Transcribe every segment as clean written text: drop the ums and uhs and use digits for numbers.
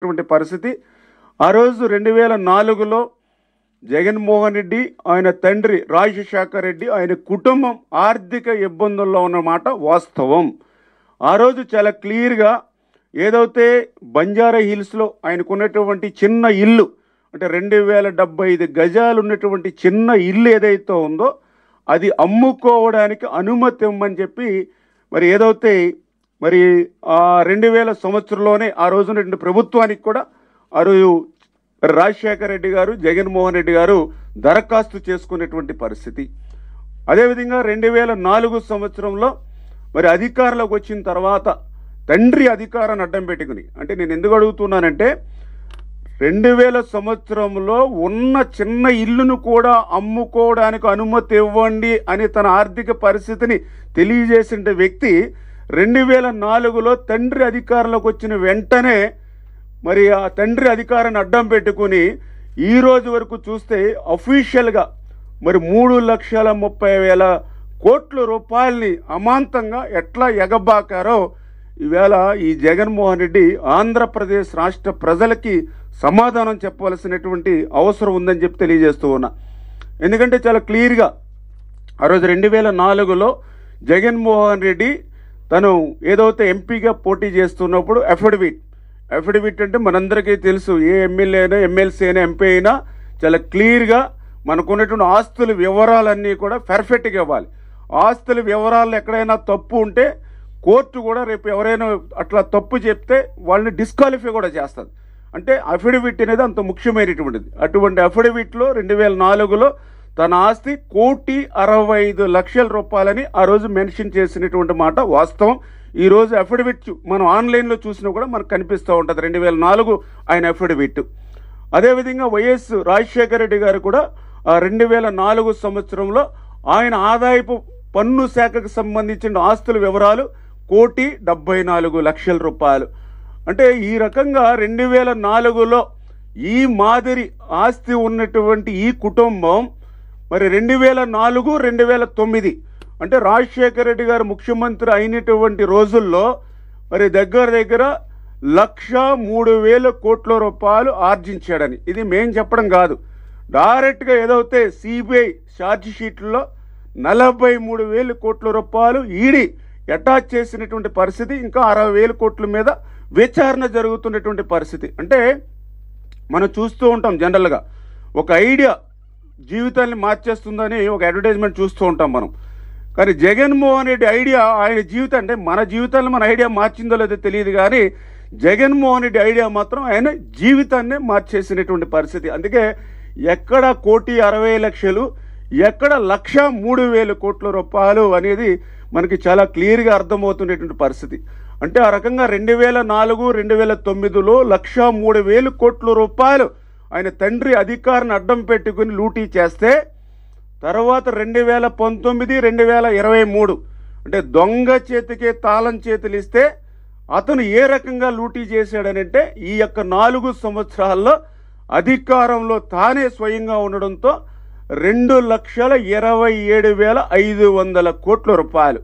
పరిస్థితి. ఆ రోజు 2004లో జగన్మోహన్ రెడ్డి, ఆయన తండ్రి రాజశేఖర్ రెడ్డి, ఆయన కుటుంబం ఆర్థిక ఇబ్బందుల్లో ఉన్నమాట వాస్తవం. ఆ రోజు చాలా క్లియర్గా ఏదైతే బంజారా హిల్స్లో ఆయనకున్నటువంటి చిన్న ఇల్లు, అంటే 2075 గజాలు ఉన్నటువంటి చిన్న ఇల్లు ఏదైతే ఉందో అది అమ్ముకోవడానికి అనుమతి ఇవ్వమని చెప్పి మరి ఏదైతే మరి 2000 సంవత్సరంలోనే ఆ రోజున ప్రభుత్వానికి కూడా ఆ రోజు రాజశేఖర రెడ్డి గారు, జగన్మోహన్ రెడ్డి గారు దరఖాస్తు చేసుకునేటువంటి పరిస్థితి. అదేవిధంగా 2004 సంవత్సరంలో మరి అధికారంలోకి వచ్చిన తర్వాత తండ్రి అధికారాన్ని అడ్డం పెట్టుకుని, అంటే నేను ఎందుకు అడుగుతున్నానంటే 2000 సంవత్సరంలో ఉన్న చిన్న ఇల్లును కూడా అమ్ముకోవడానికి అనుమతి ఇవ్వండి అని తన ఆర్థిక పరిస్థితిని తెలియజేసిన వ్యక్తి 2004లో తండ్రి అధికారంలోకి వచ్చిన వెంటనే మరి ఆ తండ్రి అధికారాన్ని అడ్డం పెట్టుకుని ఈ రోజు వరకు చూస్తే అఫీషియల్గా మరి 3,30,000 కోట్ల రూపాయలని అమాంతంగా ఎట్లా ఎగబాకారో ఈవేళ ఈ జగన్మోహన్ రెడ్డి ఆంధ్రప్రదేశ్ రాష్ట్ర ప్రజలకి సమాధానం చెప్పవలసినటువంటి అవసరం ఉందని చెప్పి తెలియజేస్తూ ఉన్నా. ఎందుకంటే చాలా క్లియర్గా ఆ రోజు 2004లో జగన్మోహన్ రెడ్డి తను ఏదైతే ఎంపీగా పోటీ చేస్తున్నప్పుడు అఫిడవిట్ అంటే మనందరికీ తెలుసు, ఏ ఎమ్మెల్యే అయినా, ఎమ్మెల్సీ అయినా, ఎంపీ అయినా చాలా క్లియర్గా మనకున్నటువంటి ఆస్తుల వివరాలన్నీ కూడా పర్ఫెక్ట్గా ఇవ్వాలి. ఆస్తుల వివరాలు ఎక్కడైనా తప్పు ఉంటే కోర్టు కూడా రేపు ఎవరైనా అట్లా తప్పు చెప్తే వాళ్ళని డిస్క్వాలిఫై కూడా చేస్తుంది. అంటే అఫిడవిట్ అనేది అంత ముఖ్యమైనటువంటిది. అటువంటి అఫిడవిట్లో 2004లో తన ఆస్తి 1,65,00,000 రూపాయలని ఆ రోజు మెన్షన్ చేసినటువంటి మాట వాస్తవం. ఈరోజు అఫిడవిట్ మనం ఆన్లైన్లో చూసినా కూడా మనకు కనిపిస్తూ ఉంటుంది 2004 ఆయన అఫిడవిట్. అదేవిధంగా వైఎస్ రాజశేఖర రెడ్డి గారు కూడా 2004 సంవత్సరంలో ఆయన ఆదాయపు పన్ను శాఖకు సంబంధించిన ఆస్తుల వివరాలు 1,74,00,000 రూపాయలు. అంటే ఈ రకంగా 2004లో ఈ మాదిరి ఆస్తి ఉన్నటువంటి ఈ కుటుంబం మరి 2004, 2009 అంటే రాజశేఖర రెడ్డి గారు ముఖ్యమంత్రి అయినటువంటి రోజుల్లో మరి దగ్గర 1,03,000 కోట్ల రూపాయలు ఆర్జించాడని. ఇది మేం చెప్పడం కాదు, డైరెక్ట్గా ఏదైతే సిబిఐ ఛార్జ్ షీట్లో 43,000 కోట్ల రూపాయలు ఈడీ అటాచ్ చేసినటువంటి పరిస్థితి, ఇంకా 60,000 కోట్ల మీద విచారణ జరుగుతున్నటువంటి పరిస్థితి. అంటే మనం చూస్తూ ఉంటాం జనరల్గా ఒక ఐడియా జీవితాన్ని మార్చేస్తుందని ఒక అడ్వర్టైజ్మెంట్ చూస్తూ ఉంటాం మనం. కానీ జగన్మోహన్ రెడ్డి ఐడియా ఆయన జీవితం, అంటే మన జీవితాన్ని మన ఐడియా మార్చిందో లేదో తెలియదు, కానీ జగన్మోహన్ రెడ్డి ఐడియా మాత్రం ఆయన జీవితాన్నే మార్చేసినటువంటి పరిస్థితి. అందుకే ఎక్కడ 1,60,00,000, ఎక్కడ 1,03,000 కోట్ల రూపాయలు అనేది మనకి చాలా క్లియర్గా అర్థమవుతున్నటువంటి పరిస్థితి. అంటే ఆ రకంగా 2004, 2009లో 1,03,000 కోట్ల రూపాయలు ఆయన తండ్రి అధికారాన్ని అడ్డం పెట్టుకుని లూటీ చేస్తే, తర్వాత 2019, 2023 అంటే దొంగ చేతికే తాళం చేతులు ఇస్తే అతను ఏ రకంగా లూటీ చేశాడనంటే ఈ యొక్క 4 సంవత్సరాల్లో అధికారంలో తానే స్వయంగా ఉండడంతో 2,27,500 కోట్ల రూపాయలు.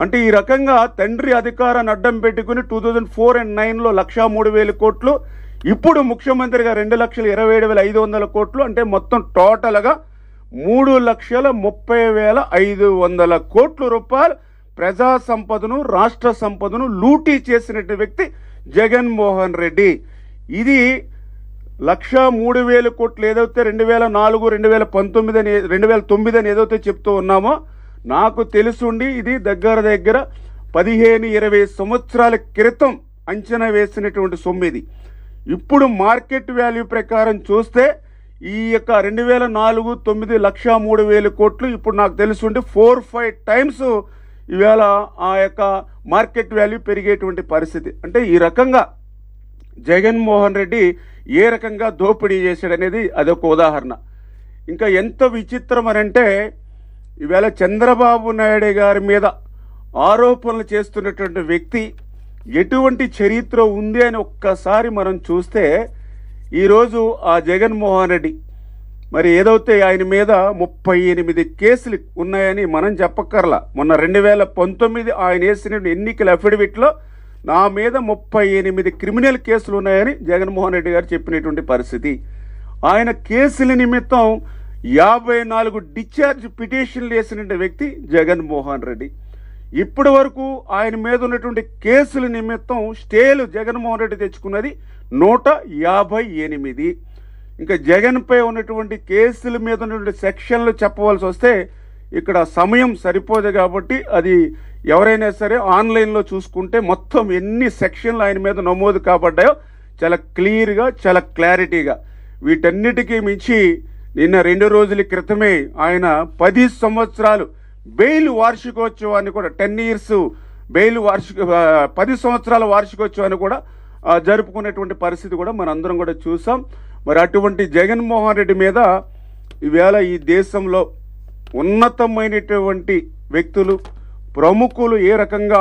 అంటే ఈ రకంగా తండ్రి అధికారాన్ని అడ్డం పెట్టుకుని 2004 and 2009లో 1,03,000 కోట్లు, ఇప్పుడు ముఖ్యమంత్రిగా 2,27,500 కోట్లు, అంటే మొత్తం టోటల్గా 3,30,500 కోట్ల రూపాయలు ప్రజా సంపదను, రాష్ట్ర సంపదను లూటీ చేసినటువంటి వ్యక్తి జగన్మోహన్ రెడ్డి. ఇది 1,03,000 కోట్లు ఏదైతే 2004, 2009 అని ఏదైతే చెప్తూ ఉన్నామో, నాకు తెలుసుండి ఇది దగ్గర 15-20 సంవత్సరాల క్రితం అంచనా వేసినటువంటి సొమ్ము ఇది. ఇప్పుడు మార్కెట్ వాల్యూ ప్రకారం చూస్తే ఈ యొక్క 2004, 2009 1,03,000 కోట్లు ఇప్పుడు నాకు తెలుసుండి 4-5 టైమ్స్ ఈవేళ ఆ యొక్క మార్కెట్ వాల్యూ పెరిగేటువంటి పరిస్థితి. అంటే ఈ రకంగా జగన్మోహన్ రెడ్డి ఏ రకంగా దోపిడీ చేశాడనేది అదొక ఉదాహరణ. ఇంకా ఎంత విచిత్రం అనంటే ఈవేళ చంద్రబాబు నాయుడు గారి మీద ఆరోపణలు చేస్తున్నటువంటి వ్యక్తి ఎటువంటి చరిత్ర ఉంది అని ఒక్కసారి మనం చూస్తే, ఈరోజు ఆ జగన్మోహన్ రెడ్డి మరి ఏదైతే ఆయన మీద 38 కేసులు ఉన్నాయని మనం చెప్పక్కర్లా. మొన్న 2019 ఆయన వేసిన ఎన్నికల అఫిడవిట్లో నా మీద 38 క్రిమినల్ కేసులు ఉన్నాయని జగన్మోహన్ రెడ్డి గారు చెప్పినటువంటి పరిస్థితి. ఆయన కేసుల నిమిత్తం 54 డిశ్చార్జ్ పిటిషన్లు వేసిన వ్యక్తి జగన్మోహన్ రెడ్డి. ఇప్పటి వరకు ఆయన మీద ఉన్నటువంటి కేసుల నిమిత్తం స్టేలు జగన్మోహన్ రెడ్డి తెచ్చుకున్నది 158. ఇంకా జగన్పై ఉన్నటువంటి కేసుల మీద ఉన్నటువంటి సెక్షన్లు చెప్పవలసి వస్తే ఇక్కడ సమయం సరిపోదు కాబట్టి అది ఎవరైనా సరే ఆన్లైన్లో చూసుకుంటే మొత్తం ఎన్ని సెక్షన్లు ఆయన మీద నమోదు కాబడ్డాయో చాలా క్లియర్గా, చాలా క్లారిటీగా. వీటన్నిటికీ మించి నిన్న 2 రోజుల క్రితమే ఆయన 10 సంవత్సరాలు బెయిల్ వార్షికోత్సవాన్ని కూడా 10 years బెయిల్ 10 సంవత్సరాల వార్షికోత్సవాన్ని కూడా జరుపుకునేటువంటి పరిస్థితి కూడా మనందరం కూడా చూసాం. మరి అటువంటి జగన్మోహన్ రెడ్డి మీద ఈవేళ ఈ దేశంలో ఉన్నతమైనటువంటి వ్యక్తులు, ప్రముఖులు ఏ రకంగా